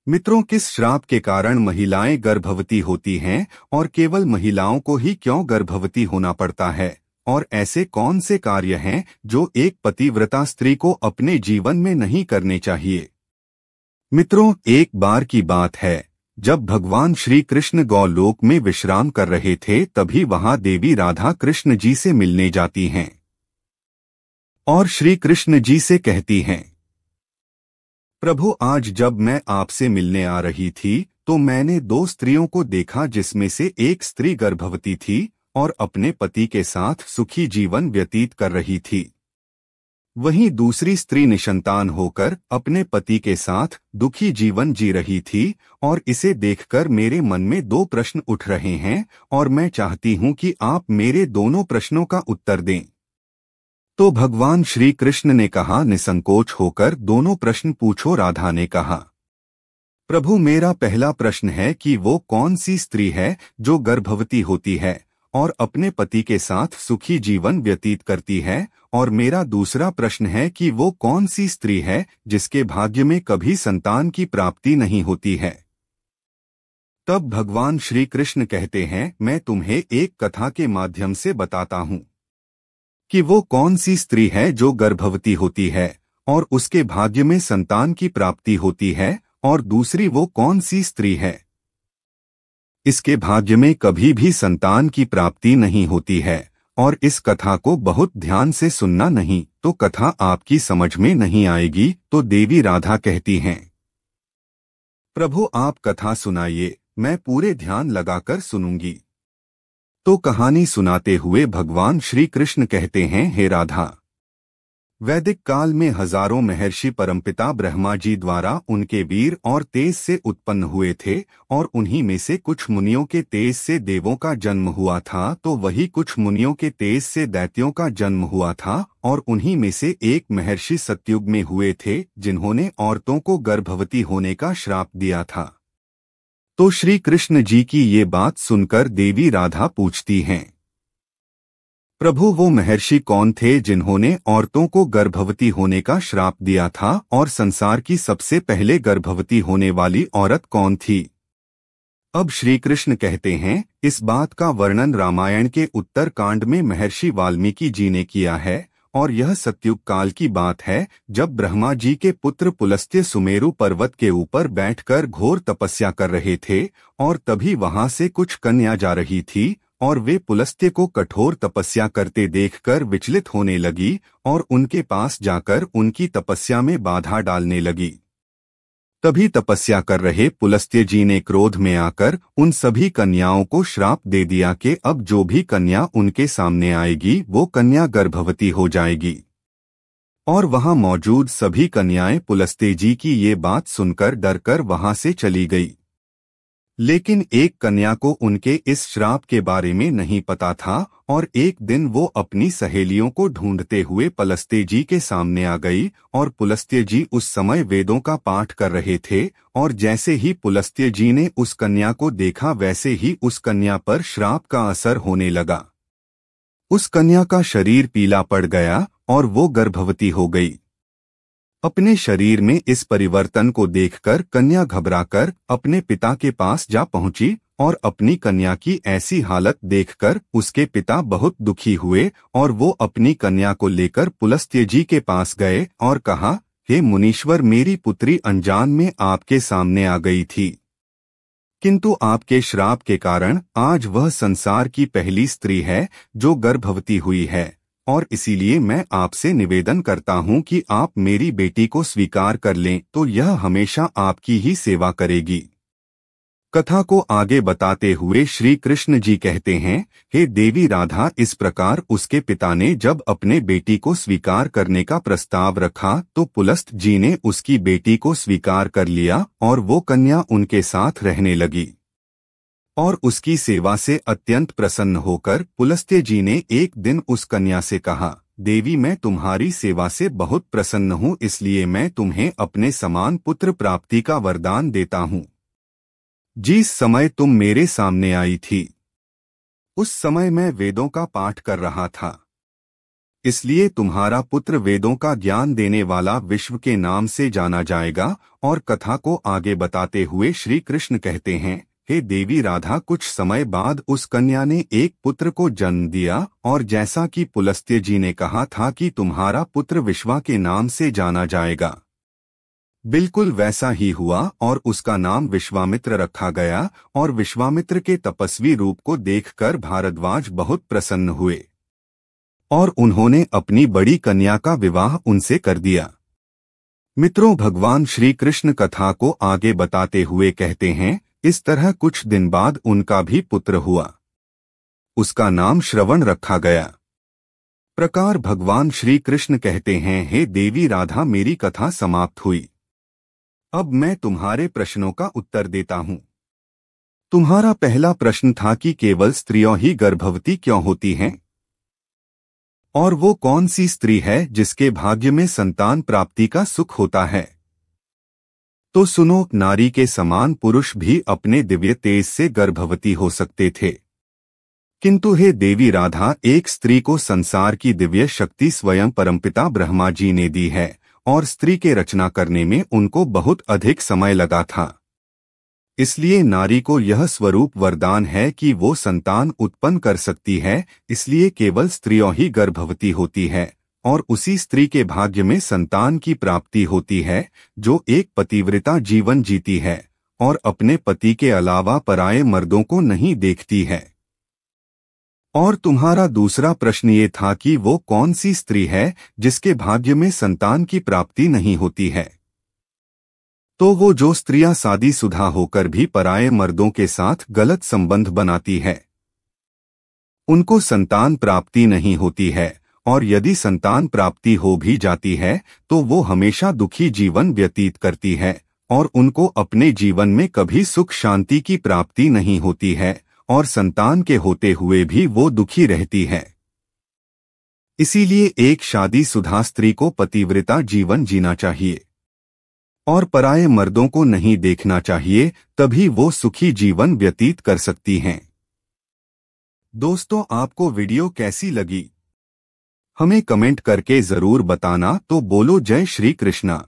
मित्रों, किस श्राप के कारण महिलाएं गर्भवती होती हैं और केवल महिलाओं को ही क्यों गर्भवती होना पड़ता है? और ऐसे कौन से कार्य हैं जो एक पतिव्रता स्त्री को अपने जीवन में नहीं करने चाहिए? मित्रों, एक बार की बात है, जब भगवान श्री कृष्ण गौलोक में विश्राम कर रहे थे, तभी वहां देवी राधा कृष्ण जी से मिलने जाती हैं और श्री कृष्ण जी से कहती हैं, प्रभु, आज जब मैं आपसे मिलने आ रही थी तो मैंने दो स्त्रियों को देखा, जिसमें से एक स्त्री गर्भवती थी और अपने पति के साथ सुखी जीवन व्यतीत कर रही थी। वहीं दूसरी स्त्री निसंतान होकर अपने पति के साथ दुखी जीवन जी रही थी। और इसे देखकर मेरे मन में दो प्रश्न उठ रहे हैं और मैं चाहती हूं कि आप मेरे दोनों प्रश्नों का उत्तर दें। तो भगवान श्री कृष्ण ने कहा, निसंकोच होकर दोनों प्रश्न पूछो। राधा ने कहा, प्रभु, मेरा पहला प्रश्न है कि वो कौन सी स्त्री है जो गर्भवती होती है और अपने पति के साथ सुखी जीवन व्यतीत करती है, और मेरा दूसरा प्रश्न है कि वो कौन सी स्त्री है जिसके भाग्य में कभी संतान की प्राप्ति नहीं होती है। तब भगवान श्री कृष्ण कहते हैं, मैं तुम्हें एक कथा के माध्यम से बताता हूँ कि वो कौन सी स्त्री है जो गर्भवती होती है और उसके भाग्य में संतान की प्राप्ति होती है, और दूसरी वो कौन सी स्त्री है इसके भाग्य में कभी भी संतान की प्राप्ति नहीं होती है। और इस कथा को बहुत ध्यान से सुनना, नहीं तो कथा आपकी समझ में नहीं आएगी। तो देवी राधा कहती हैं, प्रभु, आप कथा सुनाइए, मैं पूरे ध्यान लगाकर सुनूंगी। तो कहानी सुनाते हुए भगवान श्री कृष्ण कहते हैं, हे राधा, वैदिक काल में हजारों महर्षि परमपिता ब्रह्मा जी द्वारा उनके वीर और तेज से उत्पन्न हुए थे, और उन्हीं में से कुछ मुनियों के तेज से देवों का जन्म हुआ था, तो वही कुछ मुनियों के तेज से दैत्यों का जन्म हुआ था। और उन्हीं में से एक महर्षि सतयुग में हुए थे, जिन्होंने औरतों को गर्भवती होने का श्राप दिया था। तो श्री कृष्ण जी की ये बात सुनकर देवी राधा पूछती हैं, प्रभु, वो महर्षि कौन थे जिन्होंने औरतों को गर्भवती होने का श्राप दिया था, और संसार की सबसे पहले गर्भवती होने वाली औरत कौन थी? अब श्री कृष्ण कहते हैं, इस बात का वर्णन रामायण के उत्तर कांड में महर्षि वाल्मीकि जी ने किया है, और यह सतयुग काल की बात है, जब ब्रह्मा जी के पुत्र पुलस्त्य सुमेरु पर्वत के ऊपर बैठकर घोर तपस्या कर रहे थे, और तभी वहां से कुछ कन्या जा रही थी, और वे पुलस्त्य को कठोर तपस्या करते देखकर विचलित होने लगी और उनके पास जाकर उनकी तपस्या में बाधा डालने लगी। तभी तपस्या कर रहे पुलस्त्य जी ने क्रोध में आकर उन सभी कन्याओं को श्राप दे दिया कि अब जो भी कन्या उनके सामने आएगी वो कन्या गर्भवती हो जाएगी। और वहां मौजूद सभी कन्याएं पुलस्त्य जी की ये बात सुनकर डरकर वहां से चली गई। लेकिन एक कन्या को उनके इस श्राप के बारे में नहीं पता था, और एक दिन वो अपनी सहेलियों को ढूंढते हुए पुलस्त्य जी के सामने आ गई, और पुलस्त्य जी उस समय वेदों का पाठ कर रहे थे, और जैसे ही पुलस्त्य जी ने उस कन्या को देखा, वैसे ही उस कन्या पर श्राप का असर होने लगा। उस कन्या का शरीर पीला पड़ गया और वो गर्भवती हो गई। अपने शरीर में इस परिवर्तन को देखकर कन्या घबराकर अपने पिता के पास जा पहुंची, और अपनी कन्या की ऐसी हालत देखकर उसके पिता बहुत दुखी हुए, और वो अपनी कन्या को लेकर पुलस्त्य जी के पास गए और कहा, हे मुनीश्वर, मेरी पुत्री अनजान में आपके सामने आ गई थी, किंतु आपके श्राप के कारण आज वह संसार की पहली स्त्री है जो गर्भवती हुई है, और इसीलिए मैं आपसे निवेदन करता हूं कि आप मेरी बेटी को स्वीकार कर लें, तो यह हमेशा आपकी ही सेवा करेगी। कथा को आगे बताते हुए श्री कृष्ण जी कहते हैं, हे देवी राधा, इस प्रकार उसके पिता ने जब अपने बेटी को स्वीकार करने का प्रस्ताव रखा, तो पुलस्त जी ने उसकी बेटी को स्वीकार कर लिया, और वो कन्या उनके साथ रहने लगी। और उसकी सेवा से अत्यंत प्रसन्न होकर पुलस्त्य जी ने एक दिन उस कन्या से कहा, देवी, मैं तुम्हारी सेवा से बहुत प्रसन्न हूँ, इसलिए मैं तुम्हें अपने समान पुत्र प्राप्ति का वरदान देता हूँ। जिस समय तुम मेरे सामने आई थी, उस समय मैं वेदों का पाठ कर रहा था। इसलिए तुम्हारा पुत्र वेदों का ज्ञान देने वाला विश्व के नाम से जाना जाएगा। और कथा को आगे बताते हुए श्री कृष्ण कहते हैं, हे देवी राधा, कुछ समय बाद उस कन्या ने एक पुत्र को जन्म दिया, और जैसा कि पुलस्त्य जी ने कहा था कि तुम्हारा पुत्र विश्वा के नाम से जाना जाएगा, बिल्कुल वैसा ही हुआ और उसका नाम विश्वामित्र रखा गया। और विश्वामित्र के तपस्वी रूप को देखकर भारद्वाज बहुत प्रसन्न हुए और उन्होंने अपनी बड़ी कन्या का विवाह उनसे कर दिया। मित्रों, भगवान श्री कृष्ण कथा को आगे बताते हुए कहते हैं, इस तरह कुछ दिन बाद उनका भी पुत्र हुआ। उसका नाम श्रवण रखा गया। प्रकार भगवान श्री कृष्ण कहते हैं, हे देवी राधा, मेरी कथा समाप्त हुई। अब मैं तुम्हारे प्रश्नों का उत्तर देता हूं। तुम्हारा पहला प्रश्न था कि केवल स्त्रियां ही गर्भवती क्यों होती हैं, और वो कौन सी स्त्री है जिसके भाग्य में संतान प्राप्ति का सुख होता है। तो सुनो, नारी के समान पुरुष भी अपने दिव्य तेज से गर्भवती हो सकते थे, किंतु हे देवी राधा, एक स्त्री को संसार की दिव्य शक्ति स्वयं परमपिता ब्रह्मा जी ने दी है, और स्त्री के रचना करने में उनको बहुत अधिक समय लगा था। इसलिए नारी को यह स्वरूप वरदान है कि वो संतान उत्पन्न कर सकती है। इसलिए केवल स्त्रियों ही गर्भवती होती है, और उसी स्त्री के भाग्य में संतान की प्राप्ति होती है जो एक पतिव्रता जीवन जीती है और अपने पति के अलावा पराये मर्दों को नहीं देखती है। और तुम्हारा दूसरा प्रश्न ये था कि वो कौन सी स्त्री है जिसके भाग्य में संतान की प्राप्ति नहीं होती है। तो वो जो स्त्रियां शादीशुदा होकर भी पराये मर्दों के साथ गलत संबंध बनाती है, उनको संतान प्राप्ति नहीं होती है, और यदि संतान प्राप्ति हो भी जाती है तो वो हमेशा दुखी जीवन व्यतीत करती है, और उनको अपने जीवन में कभी सुख शांति की प्राप्ति नहीं होती है, और संतान के होते हुए भी वो दुखी रहती है। इसीलिए एक शादीशुदा स्त्री को पतिव्रता जीवन जीना चाहिए और पराये मर्दों को नहीं देखना चाहिए, तभी वो सुखी जीवन व्यतीत कर सकती हैं। दोस्तों, आपको वीडियो कैसी लगी हमें कमेंट करके जरूर बताना। तो बोलो जय श्री कृष्णा।